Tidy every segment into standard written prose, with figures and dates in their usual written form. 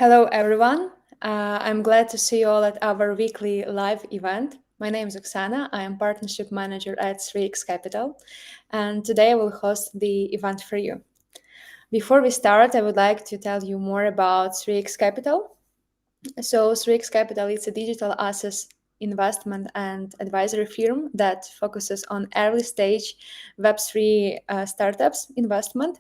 Hello, everyone. I'm glad to see you all at our weekly live event. My name is Oksana. I am Partnership Manager at 3x Capital, and today I will host the event for you. Before we start, I would like to tell you more about 3x Capital. So, 3x Capital is a digital assets investment and advisory firm that focuses on early stage Web3 startups investment.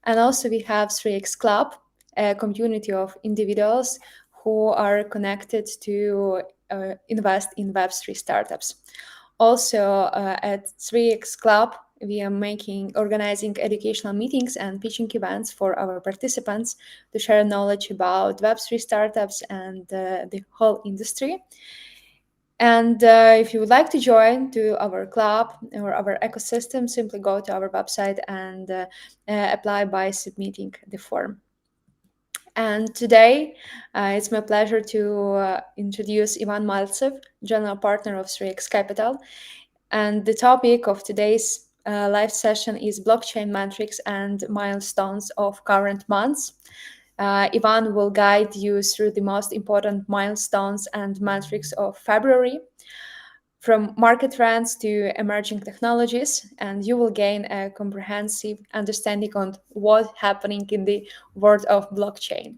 And also, we have 3x Club, a community of individuals who are connected to invest in Web3 startups. Also, at 3x Club, we are organizing educational meetings and pitching events for our participants to share knowledge about Web3 startups and the whole industry. And if you would like to join to our club or our ecosystem, simply go to our website and apply by submitting the form. And today, it's my pleasure to introduce Ivan Maltsev, General Partner of 3x Capital. And the topic of today's live session is blockchain metrics and milestones of current months. Ivan will guide you through the most important milestones and metrics of February, from market trends to emerging technologies, and you will gain a comprehensive understanding on what's happening in the world of blockchain.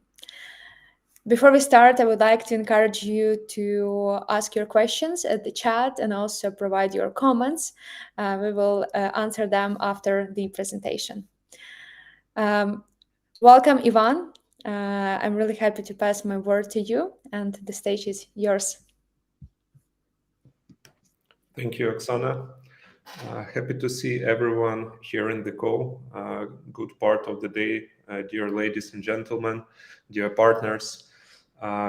Before we start, I would like to encourage you to ask your questions at the chat and also provide your comments. We will answer them after the presentation. Welcome, Ivan. I'm really happy to pass my word to you, and the stage is yours. Thank you, Oksana. Happy to see everyone here in the call. Good part of the day, dear ladies and gentlemen, dear partners.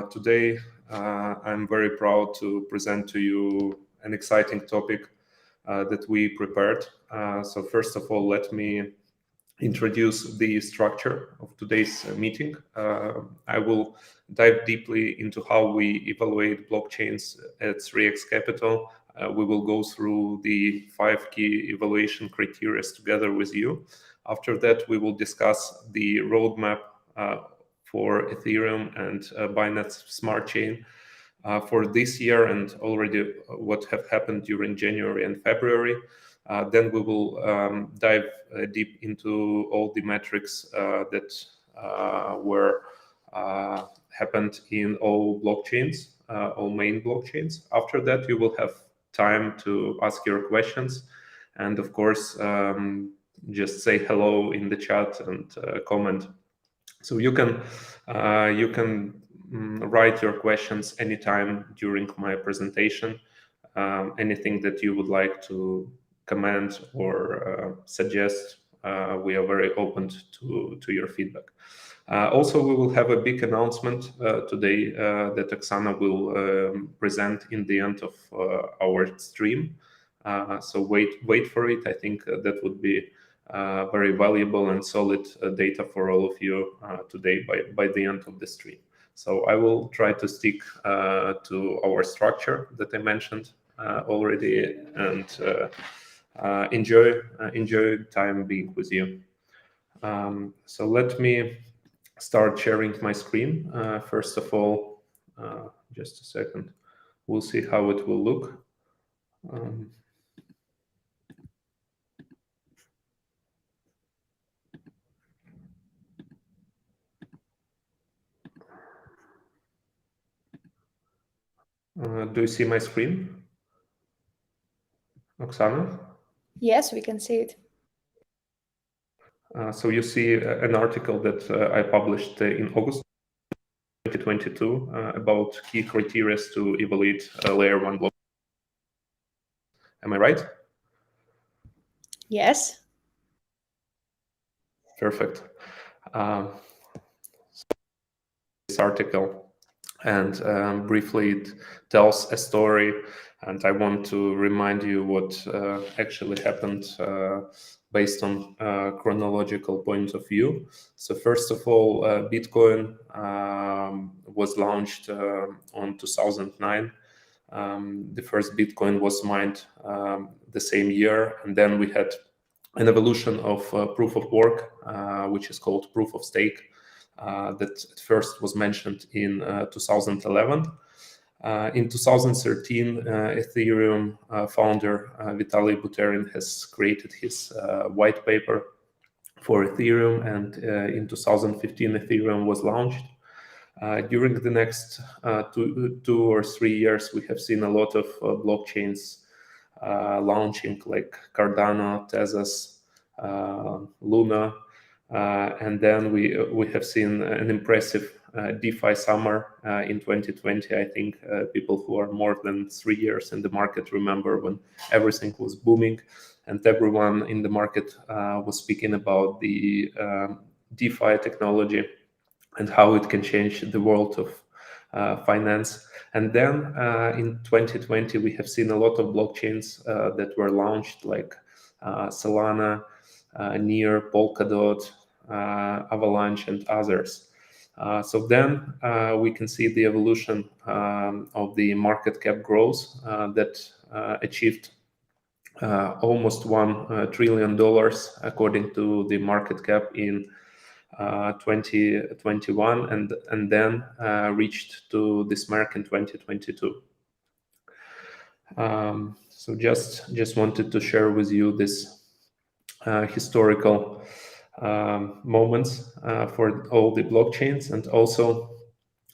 Today, I'm very proud to present to you an exciting topic that we prepared. So first of all, let me introduce the structure of today's meeting. I will dive deeply into how we evaluate blockchains at 3x Capital. We will go through the 5 key evaluation criteria together with you. After that, we will discuss the roadmap for Ethereum and Binance Smart Chain for this year and already what have happened during January and February. Then we will dive deep into all the metrics that were happened in all blockchains, all main blockchains. After that, you will have time to ask your questions, and of course, just say hello in the chat and comment. So you can write your questions anytime during my presentation. Anything that you would like to comment or suggest, we are very open to your feedback. Also, we will have a big announcement today that Oksana will present in the end of our stream. So wait for it. I think that would be very valuable and solid data for all of you today by the end of the stream. So I will try to stick to our structure that I mentioned already and enjoy time being with you. So let me start sharing my screen. First of all, just a second, we'll see how it will look. Do you see my screen, Oksana? Yes, we can see it. So you see an article that I published in August 2022 about key criteria to evaluate layer 1 block. Am I right? Yes. Perfect. This article, and briefly it tells a story, and I want to remind you what actually happened based on chronological point of view. So first of all, Bitcoin was launched on 2009. The first Bitcoin was mined the same year, and then we had an evolution of proof of work, which is called proof of stake. that at first was mentioned in 2011. In 2013, Ethereum founder Vitaly Buterin has created his white paper for Ethereum, and in 2015, Ethereum was launched. During the next 2 or 3 years, we have seen a lot of blockchains launching, like Cardano, Tezos, Luna, and then we have seen an impressive DeFi summer in 2020. I think people who are more than 3 years in the market remember when everything was booming, and everyone in the market was speaking about the DeFi technology and how it can change the world of finance. And then in 2020, we have seen a lot of blockchains that were launched, like Solana, Near, Polkadot, Avalanche, and others. So then we can see the evolution of the market cap growth that achieved almost $1 trillion according to the market cap in 2021, and then reached to this mark in 2022. So just wanted to share with you this historical moments for all the blockchains, and also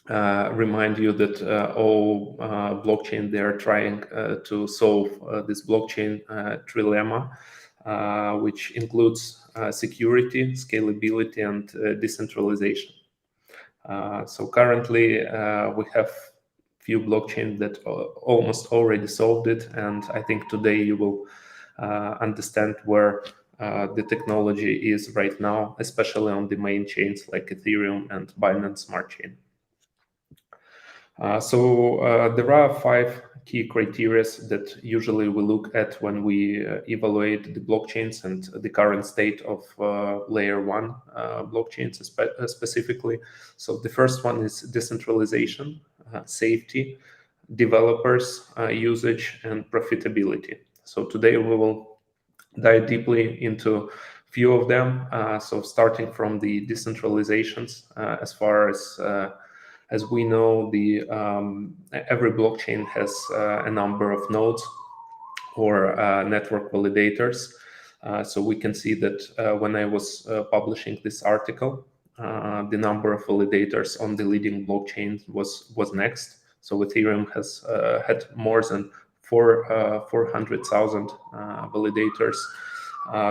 remind you that all blockchain, they are trying to solve this blockchain trilemma, which includes security, scalability, and decentralization. So currently we have few blockchains that almost already solved it, and I think today you will understand where the technology is right now, especially on the main chains like Ethereum and Binance Smart Chain. So there are 5 key criteria that usually we look at when we evaluate the blockchains and the current state of layer 1 blockchains specifically. So the first one is decentralization, safety, developers, usage, and profitability. So today we will dive deeply into few of them. So starting from the decentralizations, as far as we know, every blockchain has a number of nodes or network validators. So we can see that when I was publishing this article, the number of validators on the leading blockchain was next. So Ethereum has had more than 400,000 validators.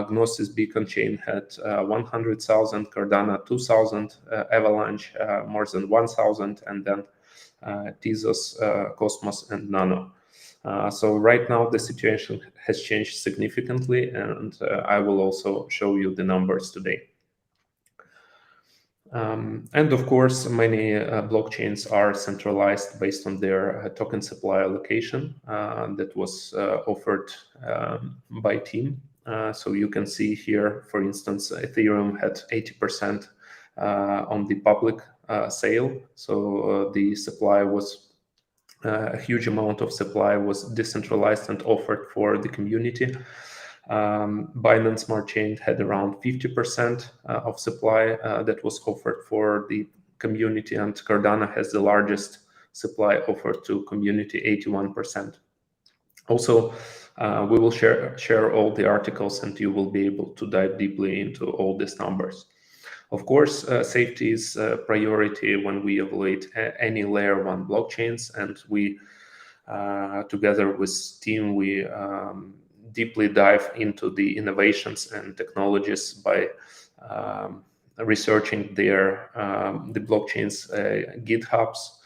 Gnosis Beacon Chain had 100,000, Cardano 2,000, Avalanche more than 1,000, and then Tezos, Cosmos, and Nano. So right now the situation has changed significantly, and I will also show you the numbers today. And of course, many blockchains are centralized based on their token supply allocation that was offered by team. So you can see here, for instance, Ethereum had 80% on the public sale. So the supply was a huge amount of supply was decentralized and offered for the community. Binance Smart Chain had around 50% of supply that was offered for the community, and Cardano has the largest supply offered to community, 81%. Also, we will share all the articles, and you will be able to dive deeply into all these numbers. Of course, safety is a priority when we evaluate any layer 1 blockchains, and we, together with team, we deeply dive into the innovations and technologies by researching the blockchains GitHubs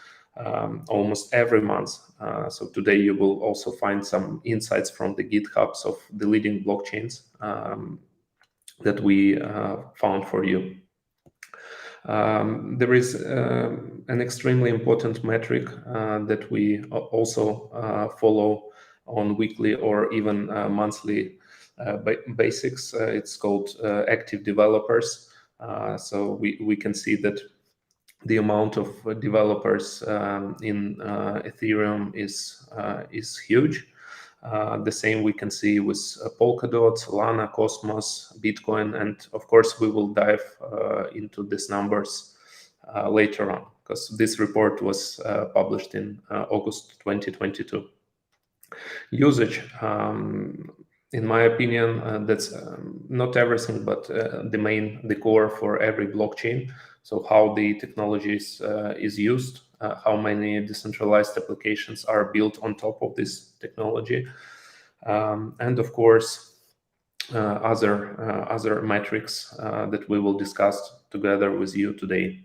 almost every month. So today you will also find some insights from the GitHubs of the leading blockchains that we found for you. There is an extremely important metric that we also follow on weekly or even monthly basics. It's called active developers. So we can see that the amount of developers in Ethereum is huge. The same we can see with Polkadot, Solana, Cosmos, Bitcoin, and of course we will dive into these numbers later on, because this report was published in August 2022. Usage, in my opinion, that's not everything, but the core for every blockchain. So how the technology is used, how many decentralized applications are built on top of this technology, and of course other metrics that we will discuss together with you today.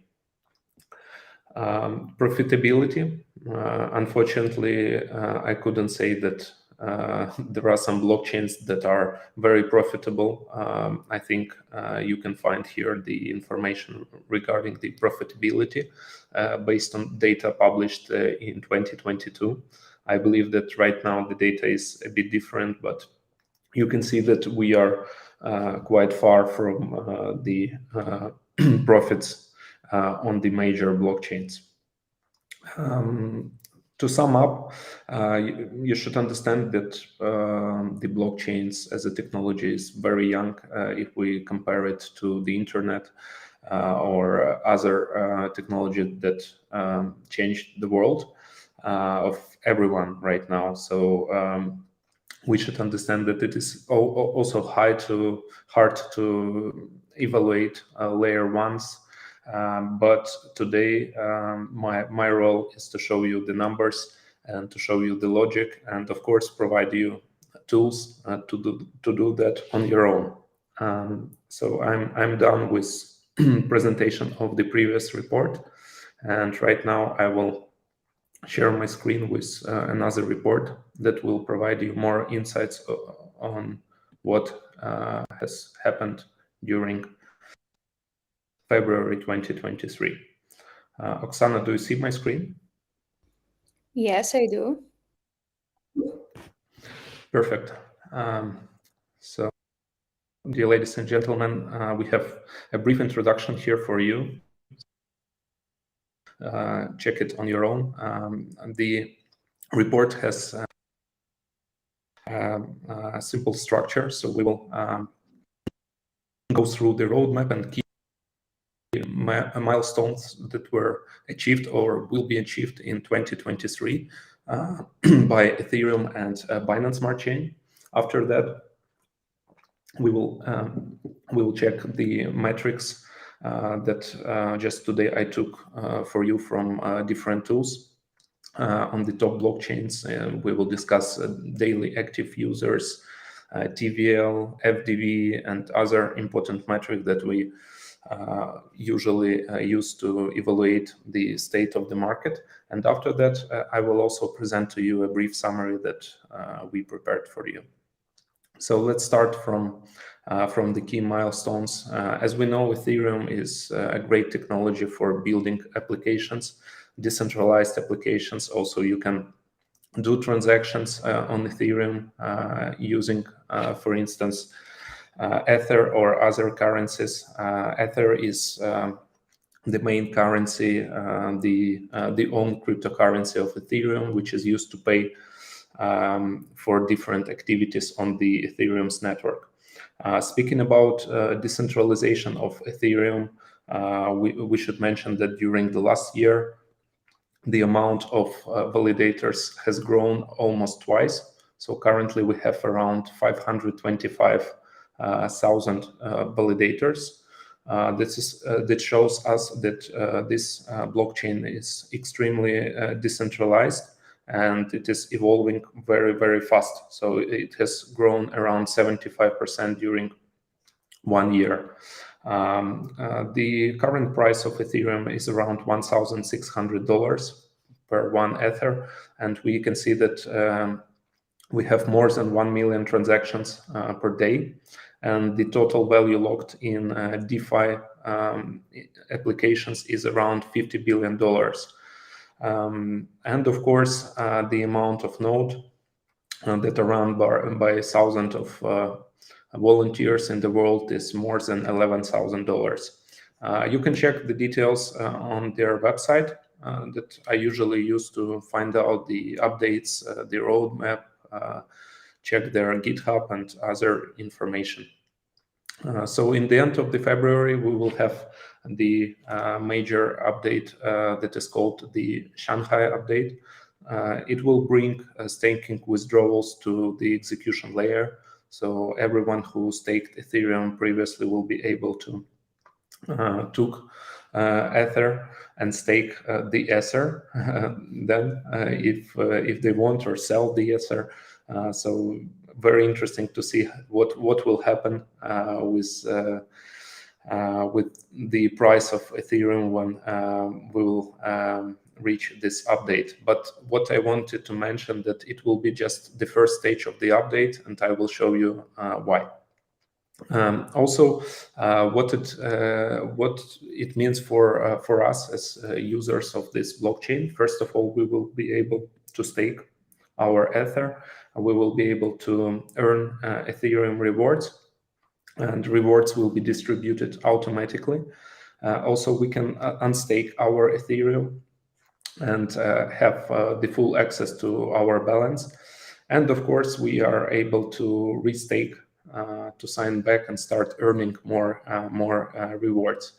Profitability. Unfortunately, I couldn't say that there are some blockchains that are very profitable. I think you can find here the information regarding the profitability based on data published in 2022. I believe that right now the data is a bit different, but you can see that we are quite far from the profits on the major blockchains. To sum up, you should understand that the blockchains as a technology is very young if we compare it to the internet or other technology that changed the world of everyone right now. So we should understand that it is also hard to evaluate layer ones. But today, my role is to show you the numbers and to show you the logic, and of course, provide you tools to do that on your own. So I'm done with presentation of the previous report, and right now I will share my screen with another report that will provide you more insights on what has happened during February 2023. Oksana, do you see my screen? Yes, I do. Perfect. So, dear ladies and gentlemen, we have a brief introduction here for you. Check it on your own. The report has a simple structure, so we will go through the roadmap and key milestones that were achieved or will be achieved in 2023 by Ethereum and Binance Smart Chain. After that, we will check the metrics that just today I took for you from different tools on the top blockchains. And we will discuss daily active users, TVL, FDV, and other important metrics that we usually use to evaluate the state of the market. And after that, I will also present to you a brief summary that we prepared for you. So let's start from the key milestones. As we know, Ethereum is a great technology for building applications, decentralized applications. Also, you can do transactions on Ethereum using, for instance, Ether or other currencies. Ether is the main currency, the own cryptocurrency of Ethereum, which is used to pay for different activities on the Ethereum's network. Speaking about decentralization of Ethereum, we should mention that during the last year, the amount of validators has grown almost twice. So currently we have around 525,000 validators. That shows us that this blockchain is extremely decentralized, and it is evolving very, very fast. So it has grown around 75% during 1 year. The current price of Ethereum is around $1,600 per one Ether, and we can see that we have more than 1 million transactions per day, and the total value locked in DeFi applications is around $50 billion. And of course, the amount of node that are run by thousands of volunteers in the world is more than $11,000. You can check the details on their website that I usually use to find out the updates, the roadmap, check their GitHub and other information. So in the end of the February, we will have the major update that is called the Shanghai update. It will bring staking withdrawals to the execution layer. So everyone who staked Ethereum previously will be able to took Ether and stake the Ether then if they want, or sell the Ether. So very interesting to see what will happen with the price of Ethereum when we will reach this update. But what I wanted to mention, that it will be just the first stage of the update, and I will show you why. Also, what it means for us as users of this blockchain. First of all, we will be able to stake our Ether. We will be able to earn Ethereum rewards, and rewards will be distributed automatically. Also, we can unstake our Ethereum and have the full access to our balance. And of course, we are able to restake, to sign back and start earning more rewards.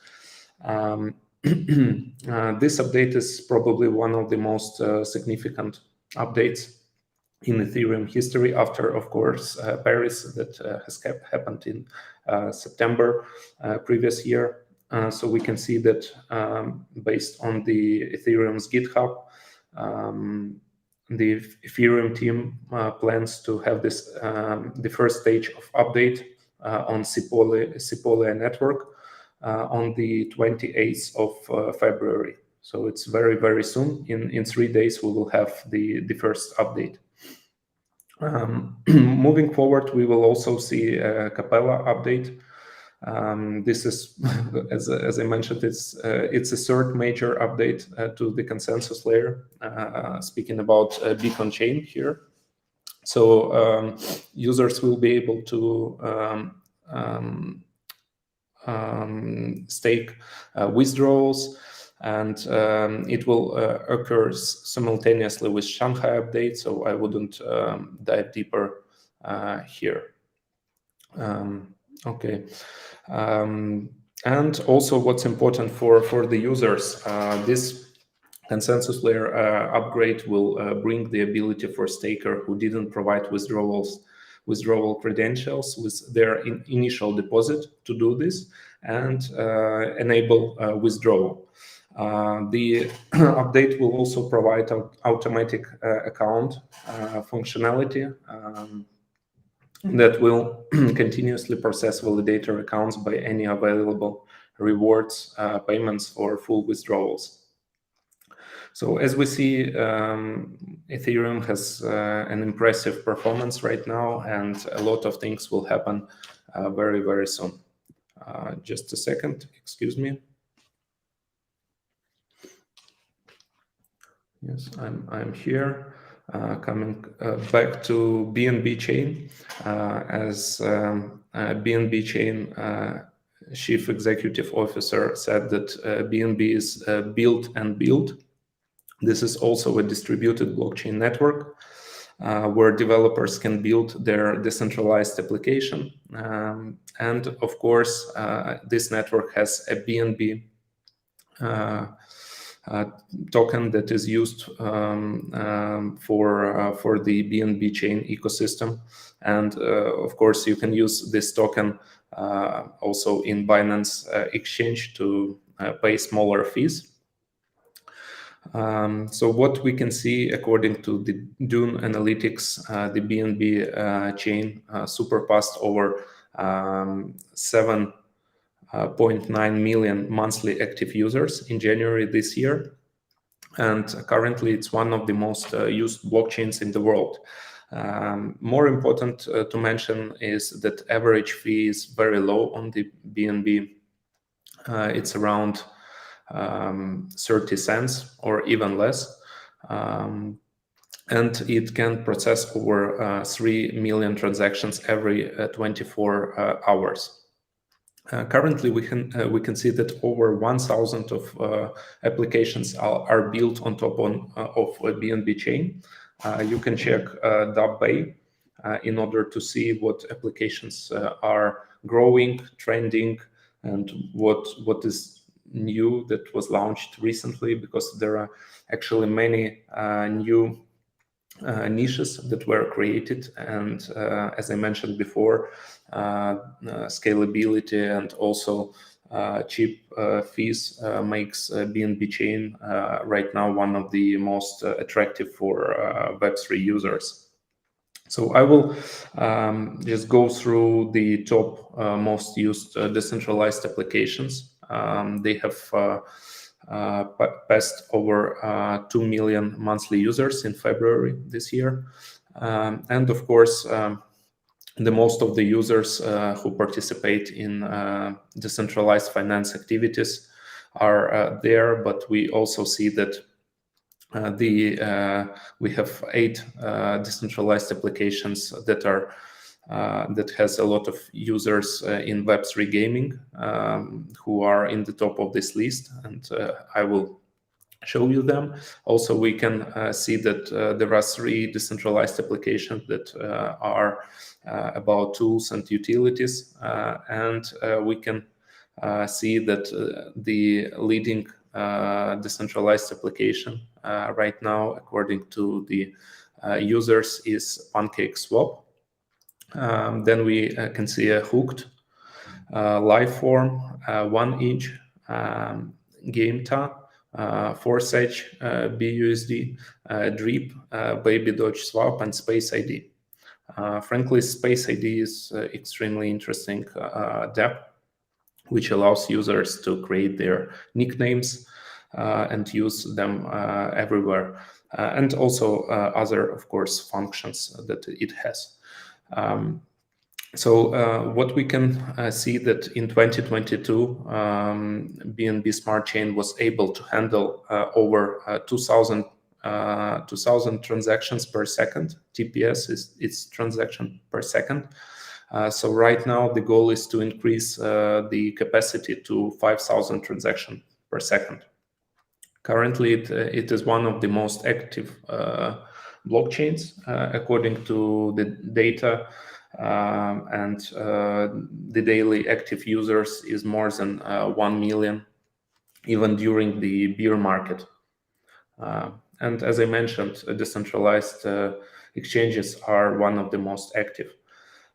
This update is probably one of the most significant updates in Ethereum history, after, of course, Paris, that has happened in September previous year. So we can see that based on the Ethereum's GitHub, the Ethereum team plans to have this the first stage of update on Cipolle network on the 28th of February. So it's very, very soon. In 3 days, we will have the first update. Moving forward, we will also see a Capella update. This is, as I mentioned, it's a third major update to the consensus layer. Speaking about Beacon chain here, so users will be able to stake withdrawals, and it will occur simultaneously with Shanghai update. So I wouldn't dive deeper here. Okay. And also, what's important for the users, this consensus layer upgrade will bring the ability for staker who didn't provide withdrawal credentials with their initial deposit to do this and enable withdrawal. The update will also provide automatic account functionality that will continuously process validator accounts by any available rewards, payments, or full withdrawals. So as we see, Ethereum has an impressive performance right now, and a lot of things will happen very, very soon. Just a second, excuse me. Yes, I'm here. Coming back to BNB chain, as BNB chain chief executive officer said that BNB is built and built. This is also a distributed blockchain network where developers can build their decentralized application. And of course, this network has a BNB token that is used for the BNB chain ecosystem. And of course, you can use this token also in Binance exchange to pay smaller fees. So what we can see, according to the Dune analytics, the BNB chain surpassed over 7.9 million monthly active users in January this year. And currently, it's one of the most used blockchains in the world. More important to mention is that average fee is very low on the BNB. It's around 30 cents or even less. And it can process over 3 million transactions every 24 hours. Currently, we can see that over 1,000 of applications are built on top of a BNB chain. You can check DAppBay in order to see what applications are growing, trending, and what is new that was launched recently, because there are actually many new niches that were created, and as I mentioned before, scalability and also cheap fees makes BNB chain right now one of the most attractive for Web3 users. So I will just go through the top most used decentralized applications. They have passed over 2 million monthly users in February this year. And of course, the most of the users who participate in decentralized finance activities are there, but we also see that we have 8 decentralized applications that are that has a lot of users in Web3 gaming who are in the top of this list, and I will show you them. Also, we can see that there are 3 decentralized applications that are about tools and utilities, and we can see that the leading decentralized application right now, according to the users, is PancakeSwap. Then we can see a Hooked, Liveform, 1inch, GameTA, Forsage, BUSD, Drip, Baby Dodge Swap, and Space ID. Frankly, Space ID is extremely interesting dApp, which allows users to create their nicknames and use them everywhere, and also other, of course, functions that it has. So what we can see that in 2022, BNB Smart Chain was able to handle over 2,000 transactions per second. TPS is its transaction per second. So right now the goal is to increase the capacity to 5,000 transactions per second. Currently, it is one of the most active blockchains according to the data, and the daily active users is more than 1 million, even during the bear market. And as I mentioned, decentralized exchanges are one of the most active.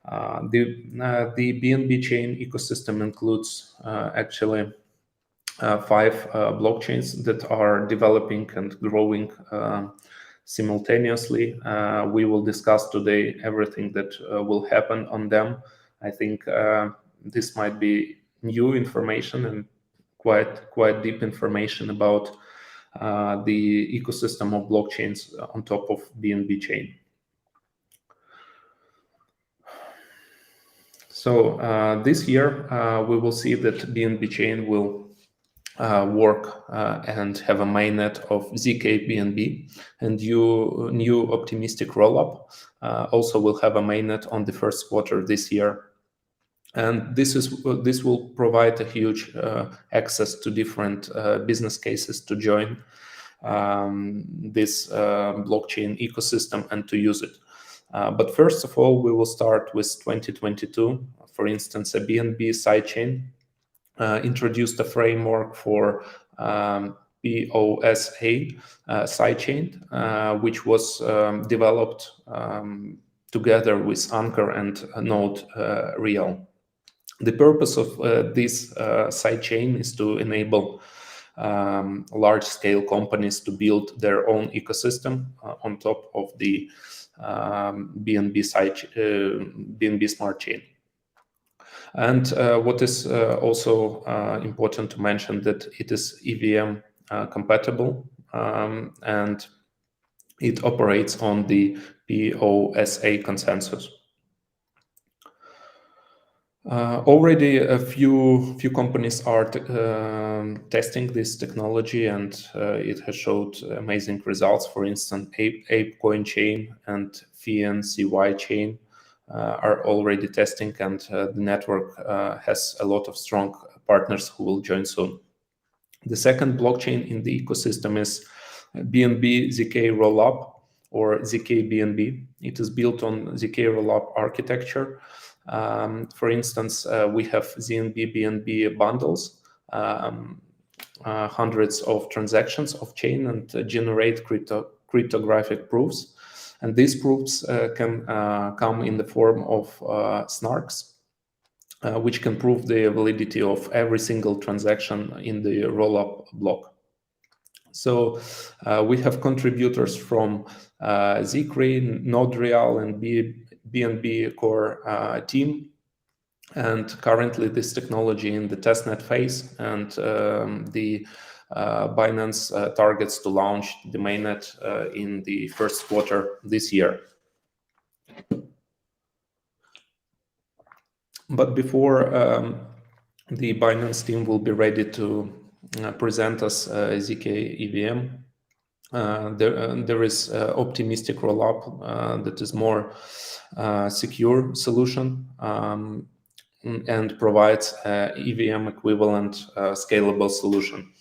The BNB chain ecosystem includes actually 5 blockchains that are developing and growing simultaneously. We will discuss today everything that will happen on them. I think this might be new information and quite deep information about the ecosystem of blockchains on top of BNB chain. So this year we will see that BNB chain will work and have a mainnet of ZK BNB, and new optimistic rollup also will have a mainnet on the first quarter this year. And this will provide a huge access to different business cases to join this blockchain ecosystem and to use it. But first of all, we will start with 2022. For instance, a BNB sidechain introduced a framework for POSA sidechain, which was developed together with Anchor and Node Real. The purpose of this sidechain is to enable large-scale companies to build their own ecosystem on top of the BNB Smart Chain. And what is also important to mention that it is EVM compatible, and it operates on the POSA consensus. Already a few companies are testing this technology, and it has showed amazing results. For instance, ApeCoin chain and FianCY chain are already testing, and the network has a lot of strong partners who will join soon. The second blockchain in the ecosystem is BNB ZK Rollup. or zk-BNB. It is built on zk rollup architecture. For instance, we have ZNB-BNB bundles, hundreds of transactions off-chain, and generate cryptographic proofs. And these proofs can come in the form of snarks, which can prove the validity of every single transaction in the rollup block. So we have contributors from Zcre, Node-REAL, and BNB core team. And currently this technology in the testnet phase, and the Binance targets to launch the mainnet in the first quarter this year. But before the Binance team will be ready to present us ZK EVM, there is optimistic rollup that is more secure solution and provides EVM equivalent scalable solution.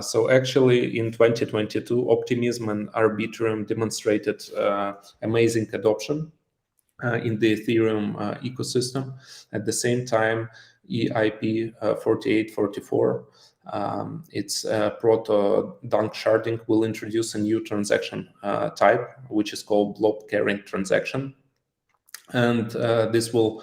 So actually in 2022, Optimism and Arbitrum demonstrated amazing adoption in the Ethereum ecosystem. At the same time, EIP 4844, its proto dunk sharding, will introduce a new transaction type, which is called blob carrying transaction. And this will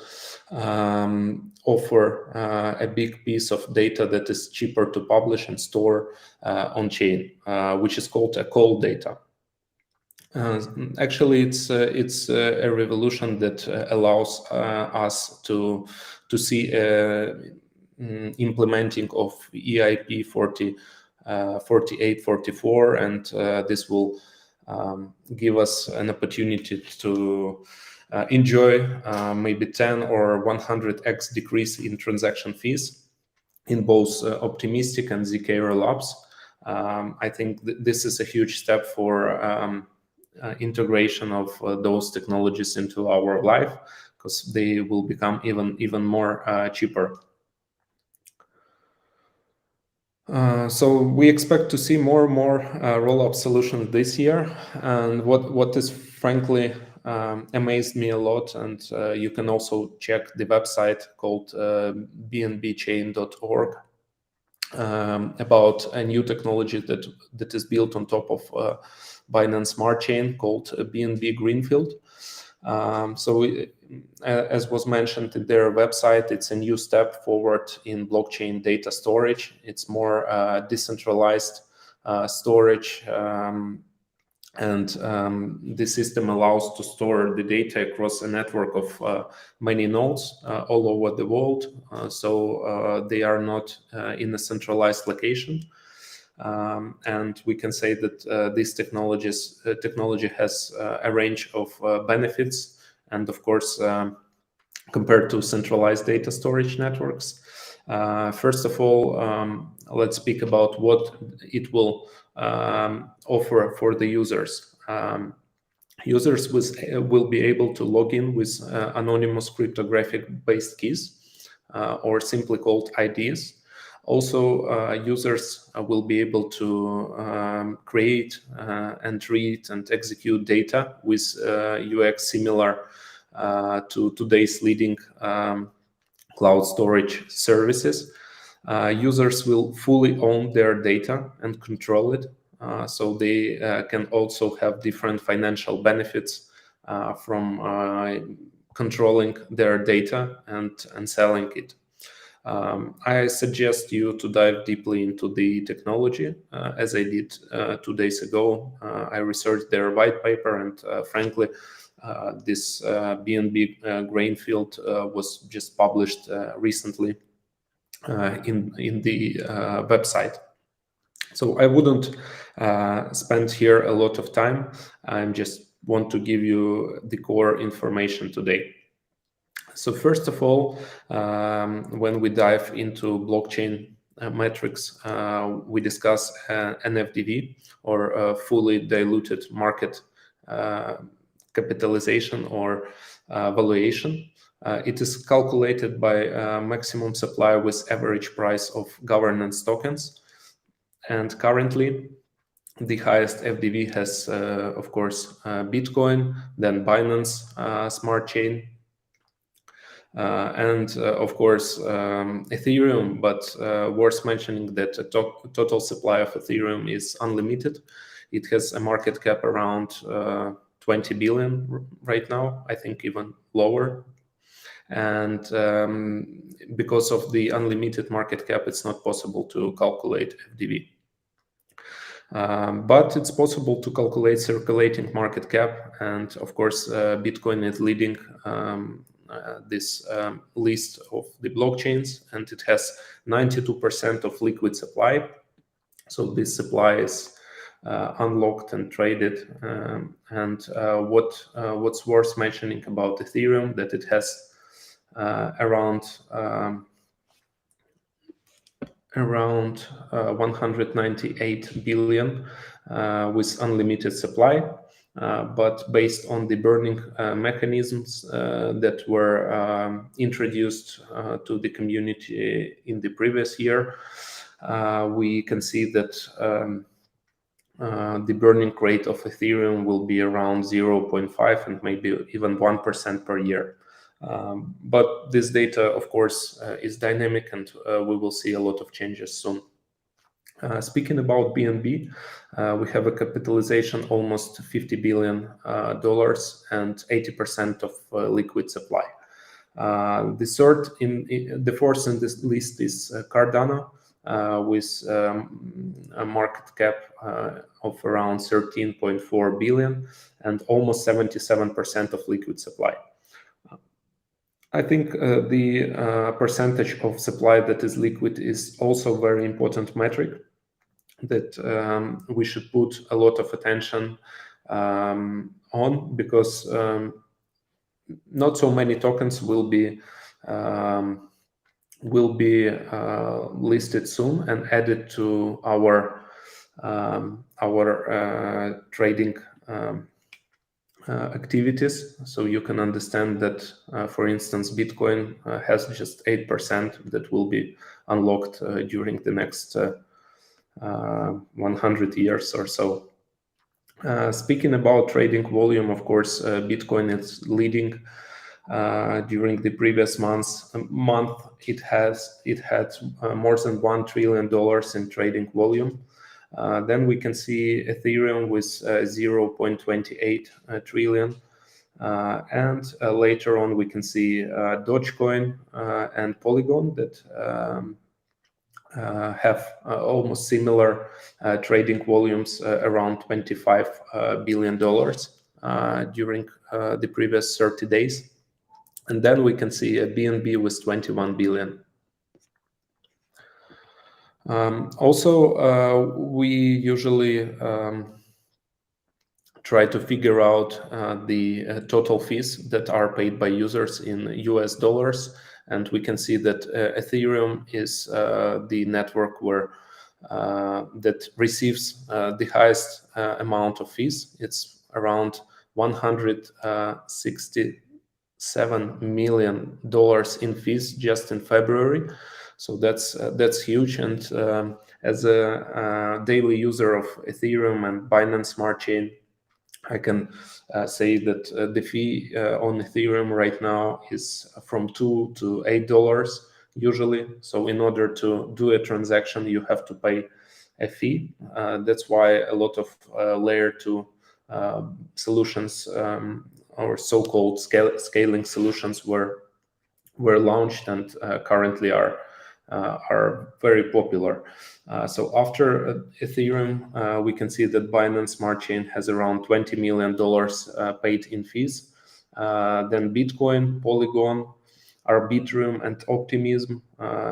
offer a big piece of data that is cheaper to publish and store on chain, which is called a call data. Actually, it's a revolution that allows us to see implementing of EIP 4844, and this will give us an opportunity to enjoy maybe 10 or 100x decrease in transaction fees in both optimistic and zk rollups. I think this is a huge step for integration of those technologies into our life, because they will become even more cheaper. So we expect to see more and more roll-up solutions this year. And what is frankly amazed me a lot, and you can also check the website called bnbchain.org about a new technology that is built on top of Binance Smart Chain called BNB Greenfield. As was mentioned in their website, it's a new step forward in blockchain data storage. It's more decentralized storage, and the system allows to store the data across a network of many nodes all over the world. So they are not in a centralized location. And we can say that this technology has a range of benefits, and of course, compared to centralized data storage networks. First of all, let's speak about what it will offer for the users. Users will be able to log in with anonymous cryptographic-based keys, or simply called IDs. Also, users will be able to create and read and execute data with UX similar to today's leading cloud storage services. Users will fully own their data and control it, so they can also have different financial benefits from controlling their data and selling it. I suggest you to dive deeply into the technology, as I did 2 days ago. I researched their white paper, and frankly, this BNB Greenfield was just published recently in the website. So I wouldn't spend here a lot of time. I just want to give you the core information today. So first of all, when we dive into blockchain metrics, we discuss NFDV, or fully diluted market capitalization or valuation. It is calculated by maximum supply with average price of governance tokens. And currently, The highest FDV has, of course, Bitcoin, then Binance Smart Chain, and of course Ethereum. But worth mentioning that the total supply of Ethereum is unlimited. It has a market cap around 20 billion right now, I think even lower. And because of the unlimited market cap, it's not possible to calculate FDV. But it's possible to calculate circulating market cap, and of course, Bitcoin is leading this list of the blockchains, and it has 92% of liquid supply. So this supply is unlocked and traded. And what's worth mentioning about Ethereum, that it has around 198 billion with unlimited supply. But based on the burning mechanisms that were introduced to the community in the previous year, we can see that the burning rate of Ethereum will be around 0.5 and maybe even 1% per year. But this data, of course, is dynamic, and we will see a lot of changes soon. Speaking about BNB, we have a capitalization almost $50 billion and 80% of liquid supply. The fourth in this list is Cardano, with a market cap of around 13.4 billion and almost 77% of liquid supply. I think the percentage of supply that is liquid is also a very important metric that we should put a lot of attention on, because not so many tokens will be listed soon and added to our trading activities. So you can understand that, for instance, Bitcoin has just 8% that will be unlocked during the next 100 years or so. Speaking about trading volume, of course, Bitcoin is leading. During the previous month, it had more than $1 trillion in trading volume. Then we can see Ethereum with 0.28 trillion. And later on, we can see Dogecoin and Polygon that have almost similar trading volumes, around $25 billion during the previous 30 days. And then we can see a BNB with 21 billion. Also, we usually try to figure out the total fees that are paid by users in US dollars. And we can see that Ethereum is the network where that receives the highest amount of fees. It's around $167 million in fees just in February. So that's huge. And as a daily user of Ethereum and Binance Smart Chain, I can say that the fee on Ethereum right now is from $2 to $8 usually. So in order to do a transaction, you have to pay a fee. That's why a lot of layer 2 solutions or so-called scaling solutions were launched and currently are very popular. So after Ethereum, we can see that Binance Smart Chain has around $20 million paid in fees. Then Bitcoin, Polygon, Arbitrum, and Optimism,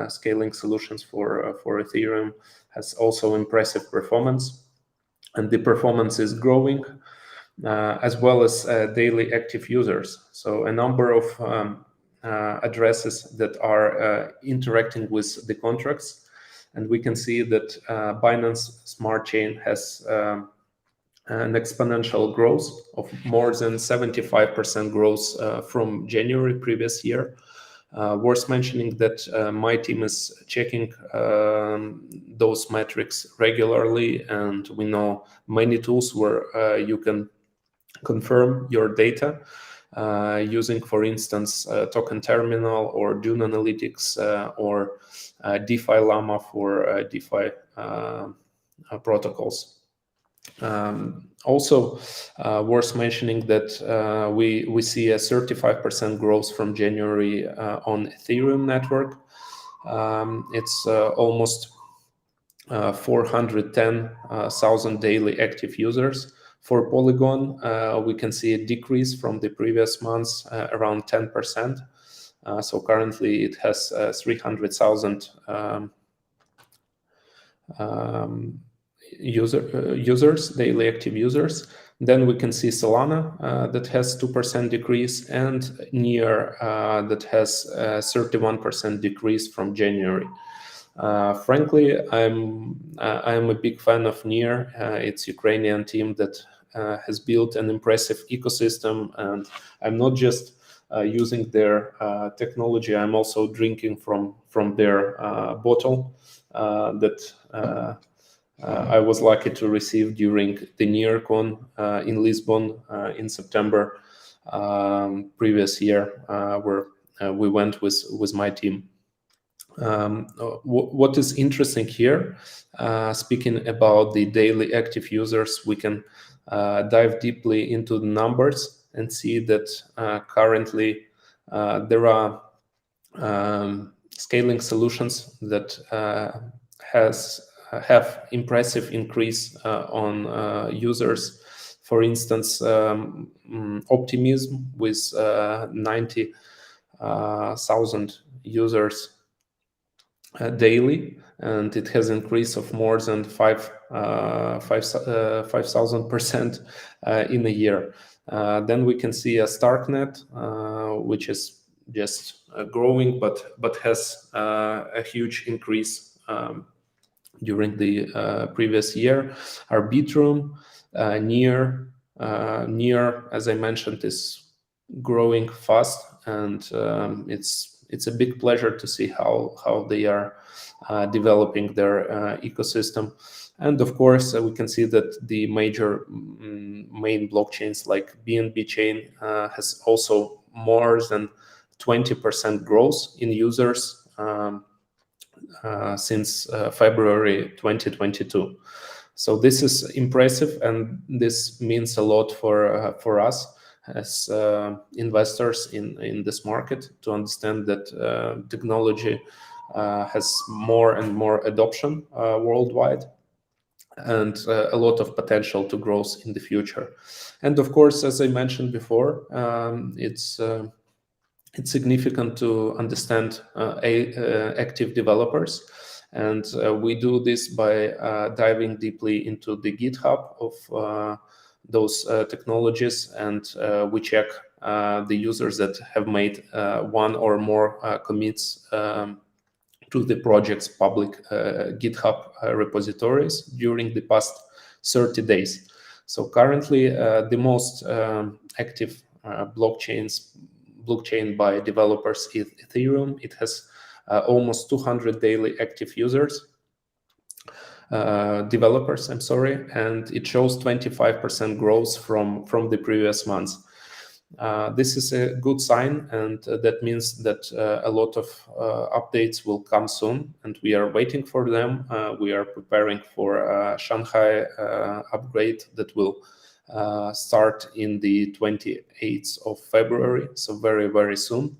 scaling solutions for Ethereum, has also impressive performance. And the performance is growing, as well as daily active users. So a number of addresses that are interacting with the contracts. And we can see that Binance Smart Chain has an exponential growth of more than 75% growth from January previous year. Worth mentioning that my team is checking those metrics regularly, and we know many tools where you can confirm your data using, for instance, Token Terminal or Dune Analytics or DeFi Llama for DeFi protocols. Also worth mentioning that we see a 35% growth from January on Ethereum network. It's almost 410,000 daily active users. For Polygon, we can see a decrease from the previous months, around 10%. So currently it has 300,000 users, daily active users. Then we can see Solana that has 2% decrease, and Near that has 31% decrease from January. Frankly, I'm a big fan of Near. It's Ukrainian team that has built an impressive ecosystem, and I'm not just using their technology. I'm also drinking from their bottle that I was lucky to receive during the NearCon in Lisbon in September previous year, where we went with my team. What is interesting here, speaking about the daily active users, we can dive deeply into the numbers and see that currently there are scaling solutions that have impressive increase on users. For instance, Optimism with 90,000 users daily, and it has increase of more than 5,000% in a year. Then we can see a Starknet, which is just growing, but has a huge increase during the previous year. Arbitrum, Near, as I mentioned, is growing fast, and it's a big pleasure to see how they are developing their ecosystem. And of course, we can see that the major main blockchains like BNB chain has also more than 20% growth in users since February 2022. So this is impressive, and this means a lot for us as investors in this market to understand that technology has more and more adoption worldwide, and a lot of potential to growth in the future. And of course, as I mentioned before, it's significant to understand active developers, and we do this by diving deeply into the GitHub of those technologies, and we check the users that have made one or more commits to the project's public GitHub repositories during the past 30 days. So currently, the most active blockchain by developers is Ethereum. It has almost 200 daily active developers, and it shows 25% growth from the previous months. This is a good sign, and that means that a lot of updates will come soon, and we are waiting for them. We are preparing for a Shanghai upgrade that will start in the 28th of February, so very, very soon.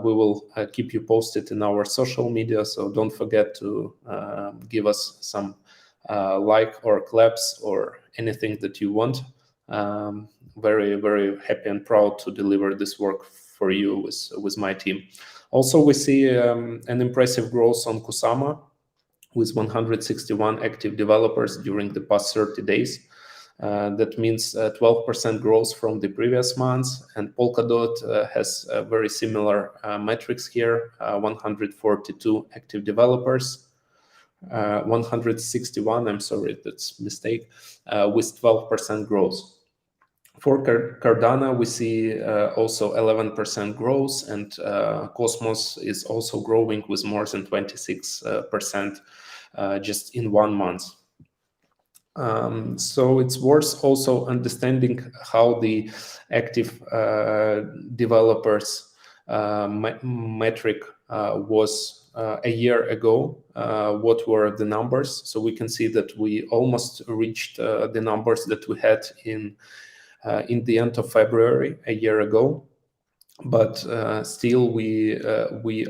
We will keep you posted in our social media, so don't forget to give us some like or claps or anything that you want. Very, very happy and proud to deliver this work for you with my team. Also, we see an impressive growth on Kusama with 161 active developers during the past 30 days. That means 12% growth from the previous months, and Polkadot has very similar metrics here, 142 active developers, 161, I'm sorry, that's a mistake, with 12% growth. For Cardano, we see also 11% growth, and Cosmos is also growing with more than 26% just in 1 month. So it's worth also understanding how the active developers metric was a year ago. What were the numbers? So we can see that we almost reached the numbers that we had in the end of February a year ago, but still we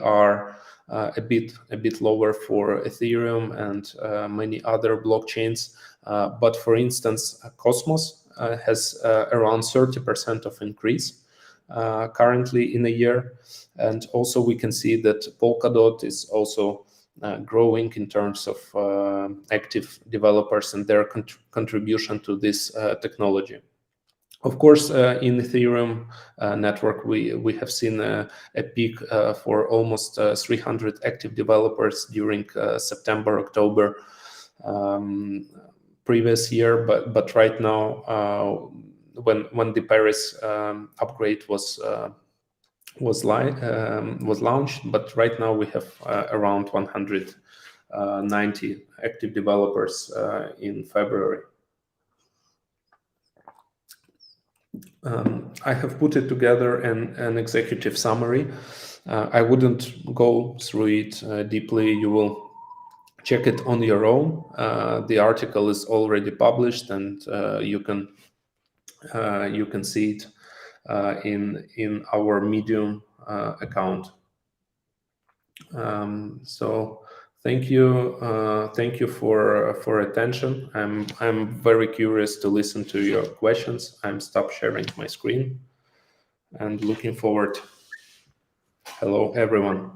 are a bit lower for Ethereum and many other blockchains. But for instance, Cosmos has around 30% of increase currently in a year, and also we can see that Polkadot is also growing in terms of active developers and their contribution to this technology. Of course, in Ethereum network, we have seen a peak for almost 300 active developers during September, October previous year. But right now, when the Paris upgrade was launched, but right now we have around 190 active developers in February. I have put it together an executive summary. I wouldn't go through it deeply. You will check it on your own. The article is already published, and you can see it in our Medium account. So thank you for attention. I'm very curious to listen to your questions. I'm stop sharing my screen and looking forward. Hello everyone.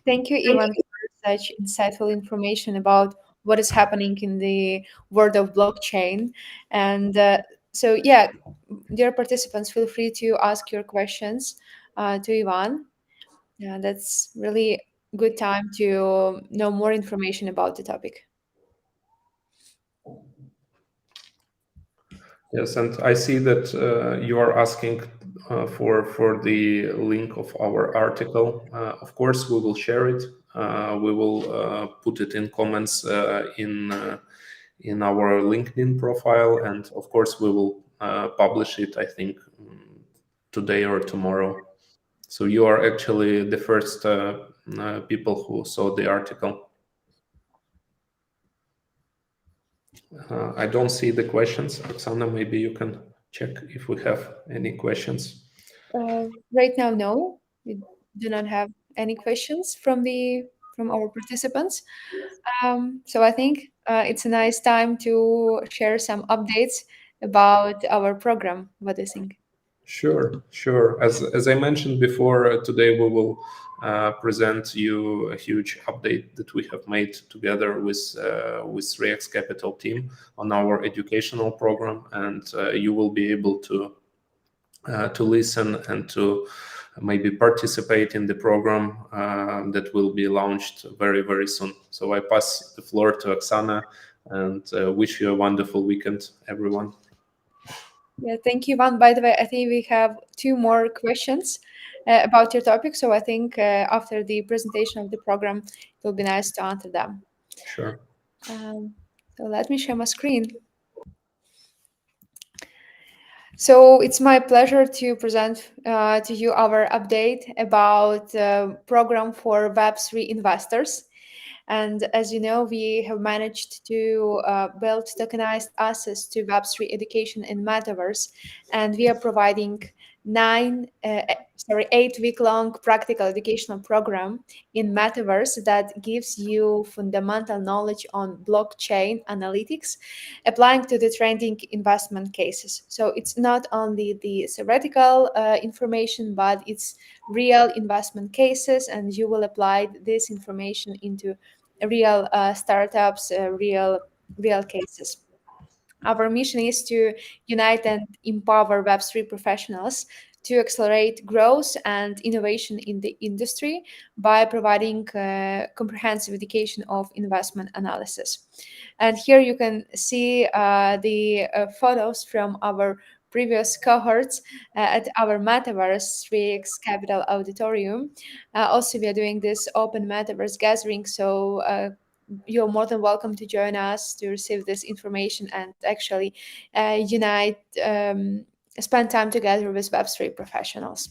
Thank you, Ivan, for such insightful information about what is happening in the world of blockchain. And so, yeah, dear participants, feel free to ask your questions to Ivan. Yeah, that's really good time to know more information about the topic. Yes, and I see that you are asking for the link of our article. Of course, we will share it. We will put it in comments in our LinkedIn profile, and of course, we will publish it. I think today or tomorrow. So you are actually the first people who saw the article. I don't see the questions. Oksana, maybe you can check if we have any questions. Right now, no, we do not have any questions from our participants. So I think it's a nice time to share some updates about our program. What do you think? Sure, sure. As I mentioned before, today we will present you a huge update that we have made together with 3x Capital team on our educational program, and you will be able to listen and to maybe participate in the program that will be launched very, very soon. So I pass the floor to Oksana and wish you a wonderful weekend, everyone. Yeah, thank you, Ivan. By the way, I think we have two more questions about your topic. So I think after the presentation of the program, it will be nice to answer them. Sure. So let me share my screen. So it's my pleasure to present to you our update about program for Web3 investors. And as you know, we have managed to build tokenized access to Web3 education in Metaverse, and we are providing 8-week long practical educational program in Metaverse that gives you fundamental knowledge on blockchain analytics, applying to the trending investment cases. So it's not only the theoretical information, but it's real investment cases, and you will apply this information into real startups, real cases. Our mission is to unite and empower Web3 professionals to accelerate growth and innovation in the industry by providing comprehensive education of investment analysis. And here you can see the photos from our previous cohorts at our Metaverse 3x Capital Auditorium. Also, we are doing this open Metaverse gathering, so you're more than welcome to join us to receive this information and actually unite, spend time together with Web3 professionals.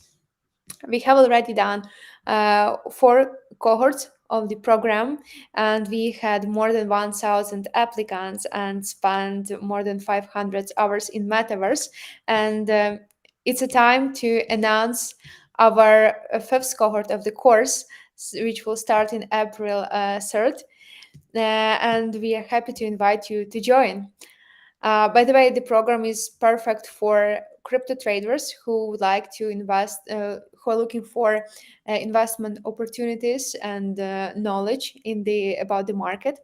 We have already done 4 cohorts of the program, and we had more than 1,000 applicants and spent more than 500 hours in Metaverse. And it's a time to announce our fifth cohort of the course, which will start in April 3rd. And we are happy to invite you to join. By the way, the program is perfect for crypto traders who would like to invest, who are looking for investment opportunities and knowledge in the about the market.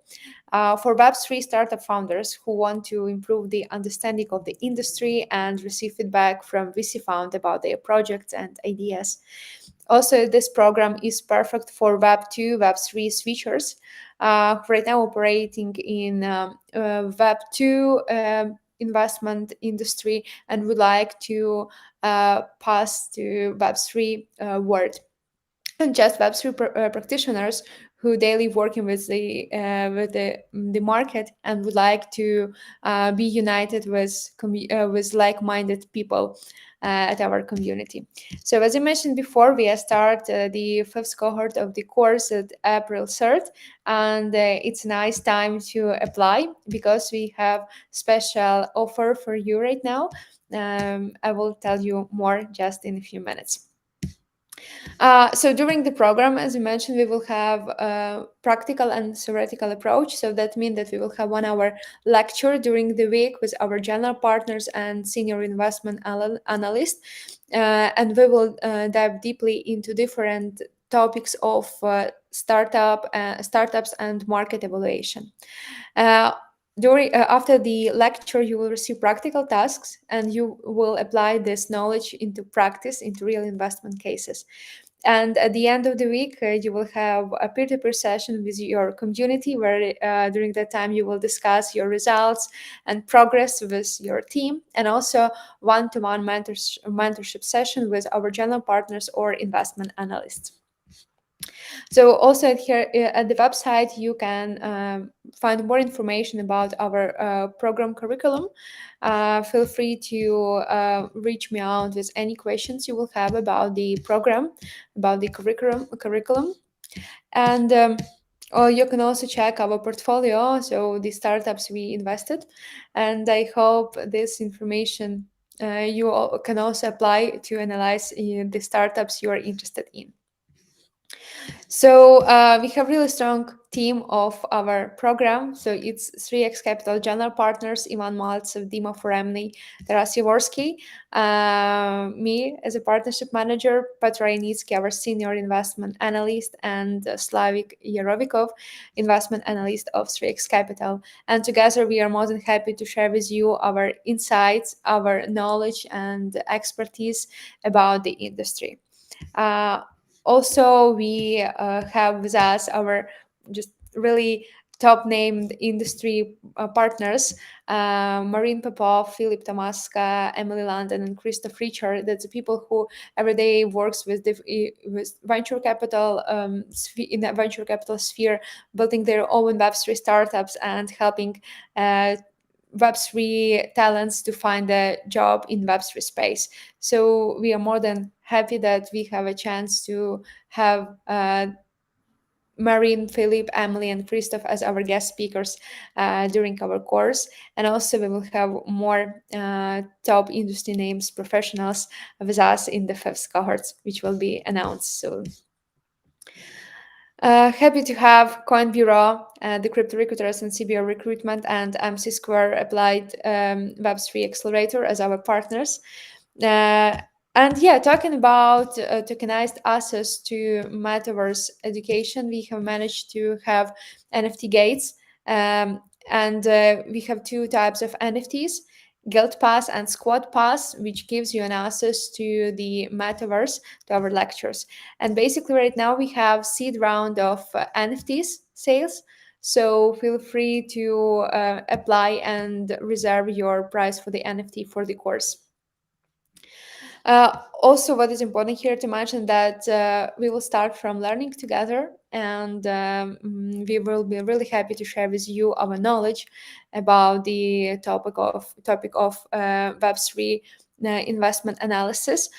For Web3 startup founders who want to improve the understanding of the industry and receive feedback from VC fund about their projects and ideas. Also, this program is perfect for Web2, Web3 switchers right now operating in Web2 investment industry and would like to pass to Web3 world. And just Web3 practitioners who daily working with the market and would like to be united with like-minded people at our community. So as I mentioned before, we start the fifth cohort of the course at April 3rd, and it's a nice time to apply because we have special offer for you right now. I will tell you more just in a few minutes. So during the program, as you mentioned, we will have a practical and theoretical approach. So that means that we will have 1 hour lecture during the week with our general partners and senior investment analysts, and we will dive deeply into different topics of startups and market evaluation. Uh, After the lecture, you will receive practical tasks, and you will apply this knowledge into practice, into real investment cases. And at the end of the week, you will have a peer-to-peer session with your community where during that time you will discuss your results and progress with your team, and also one-to-one mentorship session with our general partners or investment analysts. So also here at the website, you can find more information about our program curriculum. Feel free to reach me out with any questions you will have about the program, about the curriculum. And you can also check our portfolio, so the startups we invested. And I hope this information you can also apply to analyze the startups you are interested in. So we have really strong team of our program. So it's 3x Capital general partners, Ivan Maltsev, Dima Foremny, Taras Yaworsky, me as a partnership manager, Petra Yanitsky, our senior investment analyst, and Slavik Yarovikov, investment analyst of 3x Capital. And together we are more than happy to share with you our insights, our knowledge and expertise about the industry. Uh, Also, we have with us our just really top named industry partners, Maureen Popov, Philip Tomaska, Emily London, and Christoph Richard. That's the people who every day works with with venture capital in the venture capital sphere, building their own Web3 startups and helping Web3 talents to find a job in Web3 space. So we are more than happy that we have a chance to have Marine, Philip, Emily, and Christoph as our guest speakers during our course. And also we will have more top industry names, professionals with us in the fifth cohorts, which will be announced soon. Happy to have Coin Bureau, the Crypto Recruiters, and CBO Recruitment, and MC Square Applied Web3 Accelerator as our partners. And yeah, talking about tokenized access to metaverse education, we have managed to have NFT gates, and we have 2 types of NFTs: Guild Pass and Squad Pass, which gives you an access to the metaverse, to our lectures. And basically, right now we have seed round of NFTs sales. So feel free to apply and reserve your price for the NFT for the course. Also, what is important here to mention that we will start from learning together, and we will be really happy to share with you our knowledge about the topic of Web3 investment analysis.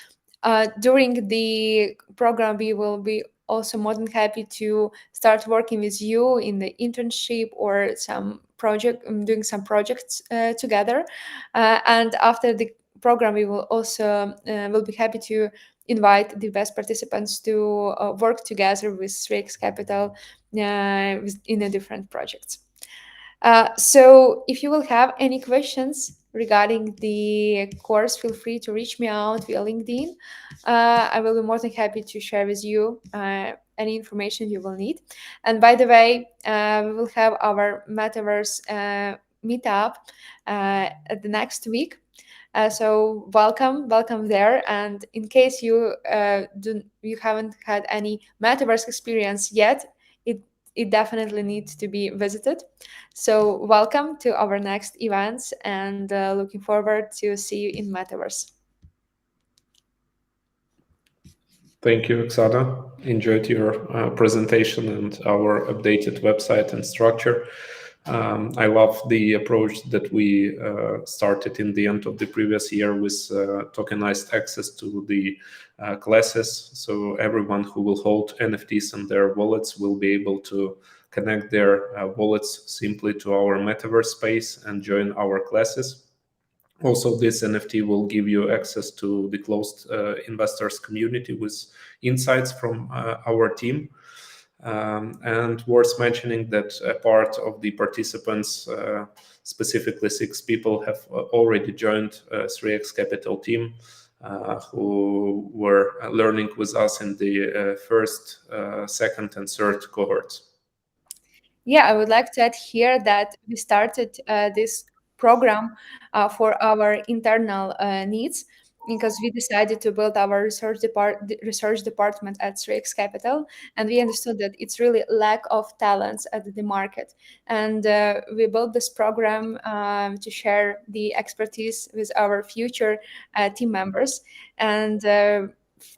During the program, we will be also more than happy to start working with you in the internship or some project, doing some projects together. And after the program, we will also will be happy to invite the best participants to work together with 3x Capital in a different projects. So if you will have any questions regarding the course, feel free to reach me out via LinkedIn. I will be more than happy to share with you any information you will need. And by the way, we will have our Metaverse meetup at the next week. So welcome there. And in case you haven't had any metaverse experience yet, it it definitely needs to be visited. So welcome to our next events, and looking forward to see you in metaverse. Thank you, Oksana. Enjoyed your presentation and our updated website and structure. I love the approach that we started in the end of the previous year with tokenized access to the classes. So everyone who will hold NFTs in their wallets will be able to connect their wallets simply to our metaverse space and join our classes. Also, this NFT will give you access to the closed investors community with insights from our team. And worth mentioning that a part of the participants, specifically 6 people, have already joined 3x Capital team, who were learning with us in the first, second, and third cohorts. Yeah, I would like to add here that we started this program for our internal needs, because we decided to build our research department at 3x Capital, and we understood that it's really lack of talents at the market. And we built this program to share the expertise with our future team members. And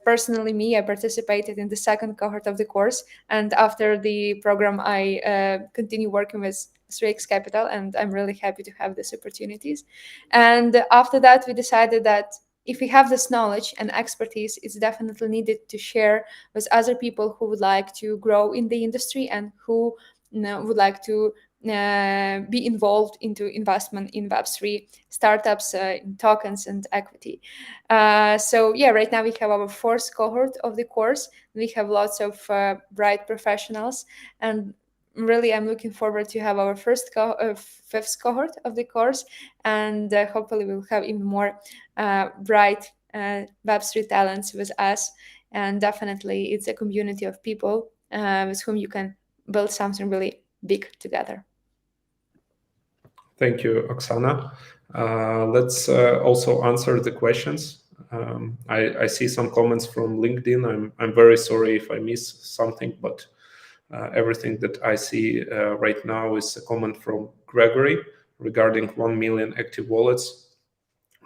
personally, me, I participated in the second cohort of the course, and after the program, I continue working with 3x Capital, and I'm really happy to have these opportunities. And after that, we decided that if we have this knowledge and expertise, it's definitely needed to share with other people who would like to grow in the industry and who would like to be involved into investment in Web3 startups, in tokens and equity. So yeah, right now we have our fourth cohort of the course. We have lots of bright professionals, and really I'm looking forward to have our fifth cohort of the course, and hopefully we'll have even more bright Web3 talents with us. And definitely it's a community of people with whom you can build something really big together. Thank you, Oksana. Let's also answer the questions. I see some comments from LinkedIn. I'm very sorry if I miss something, but everything that I see right now is a comment from Gregory regarding 1 million active wallets.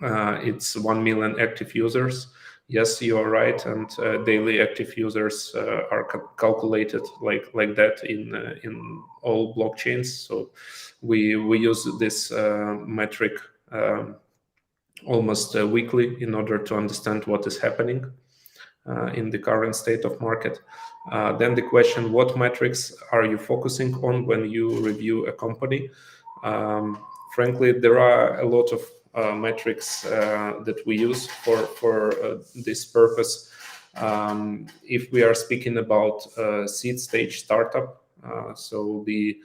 It's 1 million active users. Yes, you are right, and daily active users are calculated like that in all blockchains. So we use this metric almost weekly in order to understand what is happening in the current state of market. Then the question: what metrics are you focusing on when you review a company? Frankly, there are a lot of metrics that we use for this purpose. If we are speaking about seed stage startup, so the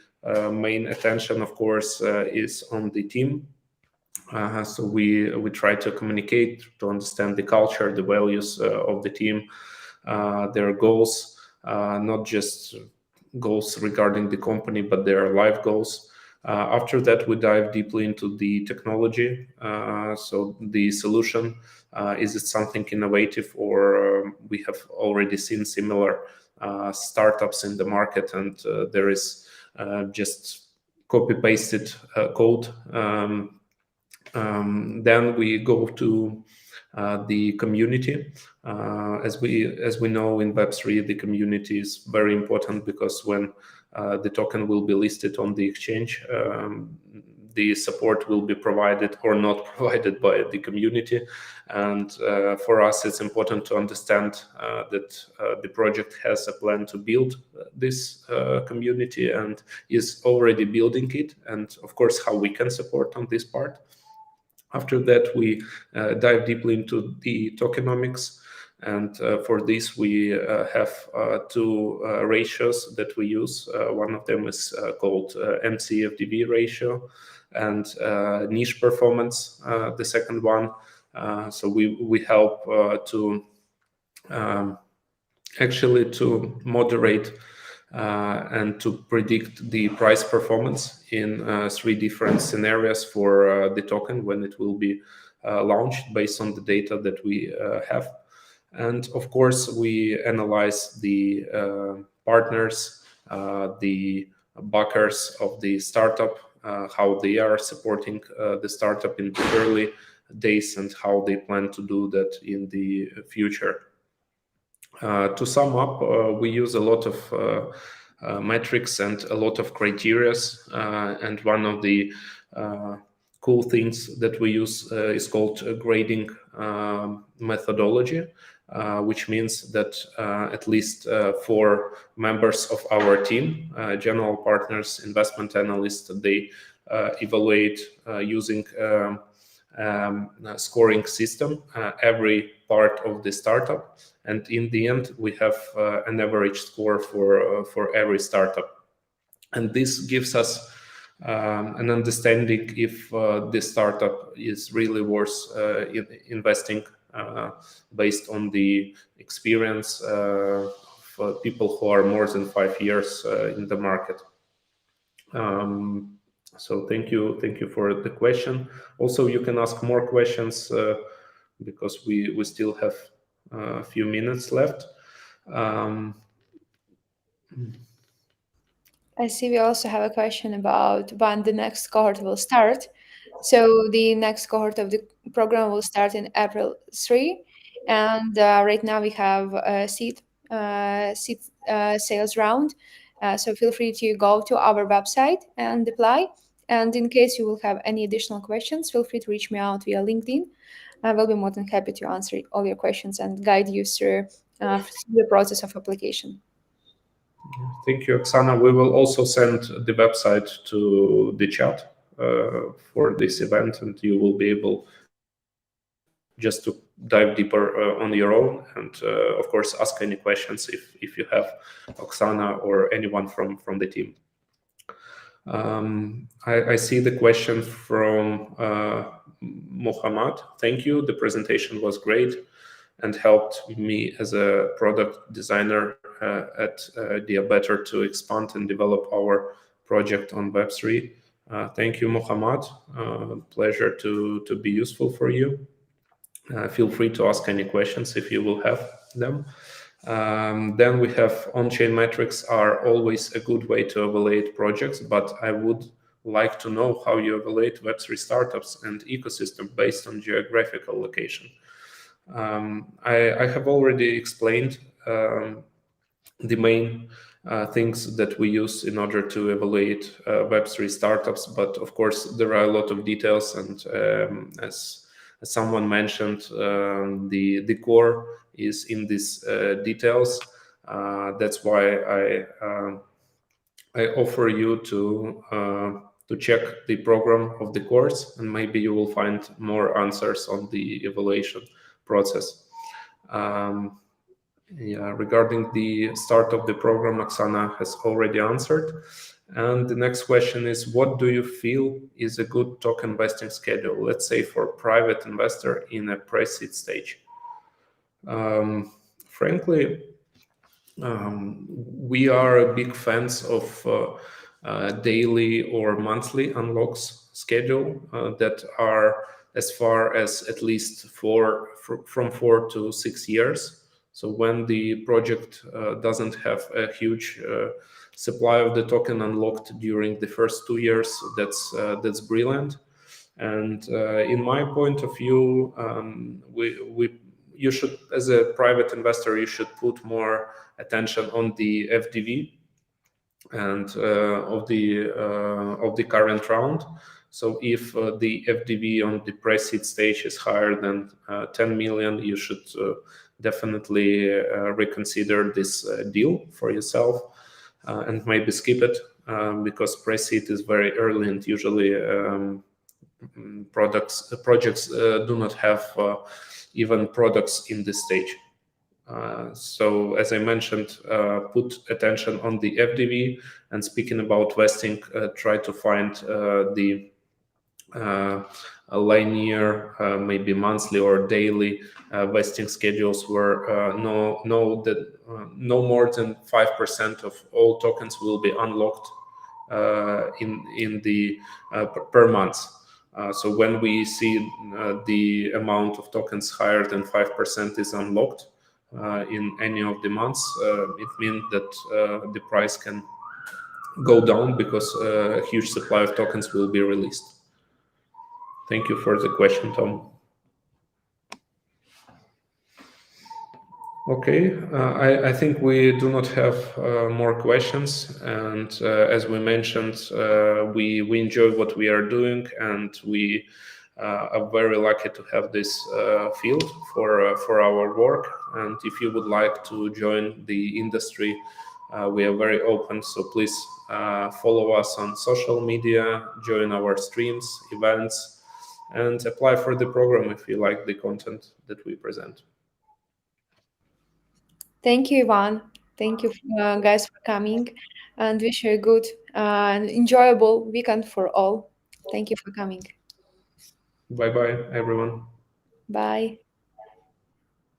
main attention, of course, is on the team. So we try to communicate, to understand the culture, the values of the team, their goals, not just goals regarding the company, but their life goals. After that, we dive deeply into the technology. So the solution, is it something innovative, or we have already seen similar startups in the market, and there is just copy-pasted code. Then we go to the community. As we know, in Web3, the community is very important, because when the token will be listed on the exchange, the support will be provided or not provided by the community. And for us, it's important to understand that the project has a plan to build this community and is already building it, and of course how we can support on this part. After that, we dive deeply into the tokenomics, and for this we have two ratios that we use. One of them is called MCFDB ratio, and niche performance, the second one. So we help to actually to moderate and to predict the price performance in three different scenarios for the token when it will be launched, based on the data that we have. And of course, we analyze the partners, the backers of the startup, how they are supporting the startup in the early days, and how they plan to do that in the future. To sum up, we use a lot of metrics and a lot of criterias, and one of the cool things that we use is called grading methodology, which means that at least 4 members of our team, general partners, investment analysts, they evaluate using scoring system every part of the startup, and in the end we have an average score for every startup, and this gives us an understanding if the startup is really worth investing, based on the experience of people who are more than 5 years in the market. So thank you for the question. Also, you can ask more questions because we still have a few minutes left. I see we also have a question about when the next cohort will start. So the next cohort of the program will start in April 3, and right now we have a seed sales round. So feel free to go to our website and apply. And in case you will have any additional questions, feel free to reach me out via LinkedIn. I will be more than happy to answer all your questions and guide you through the process of application. Thank you, Oksana. We will also send the website to the chat for this event, and you will be able just to dive deeper on your own, and of course ask any questions if you have, Oksana or anyone from the team. I see the question from Mohammad. Thank you. The presentation was great and helped me as a product designer at Diabetter to expand and develop our project on Web3. Thank you, Mohammad. Pleasure to be useful for you. Feel free to ask any questions if you will have them. Then we have on-chain metrics are always a good way to evaluate projects, but I would like to know how you evaluate Web3 startups and ecosystem based on geographical location. I have already explained the main things that we use in order to evaluate Web3 startups, but of course there are a lot of details, and as someone mentioned, the core is in these details. That's why I offer you to check the program of the course, and maybe you will find more answers on the evaluation process. Regarding the start of the program, Oksana has already answered. And the next question is, what do you feel is a good token vesting schedule, let's say for private investor in a pre-seed stage? Frankly, we are big fans of daily or monthly unlocks schedule that are as far as at least from 4 to 6 years. So when the project doesn't have a huge supply of the token unlocked during the first 2 years, that's brilliant. And in my point of view, you should, as a private investor, you should put more attention on the FDV and of the current round. So if the FDV on the pre-seed stage is higher than 10 million, you should definitely reconsider this deal for yourself and maybe skip it because pre-seed is very early and usually projects do not have even products in this stage. So as I mentioned, put attention on the FDV, and speaking about vesting, try to find the a linear, maybe monthly or daily vesting schedules where no more than 5% of all tokens will be unlocked in the per month. So when we see the amount of tokens higher than 5% is unlocked in any of the months, it means that the price can go down because a huge supply of tokens will be released. Thank you for the question, Tom. Okay, I think we do not have more questions. And as we mentioned, we enjoy what we are doing, and we are very lucky to have this field for our work. And if you would like to join the industry, we are very open. So please follow us on social media, join our streams, events, and apply for the program if you like the content that we present. Thank you, Ivan. Thank you, guys, for coming, and wish you a good and enjoyable weekend for all. Thank you for coming. Bye bye, everyone. Bye.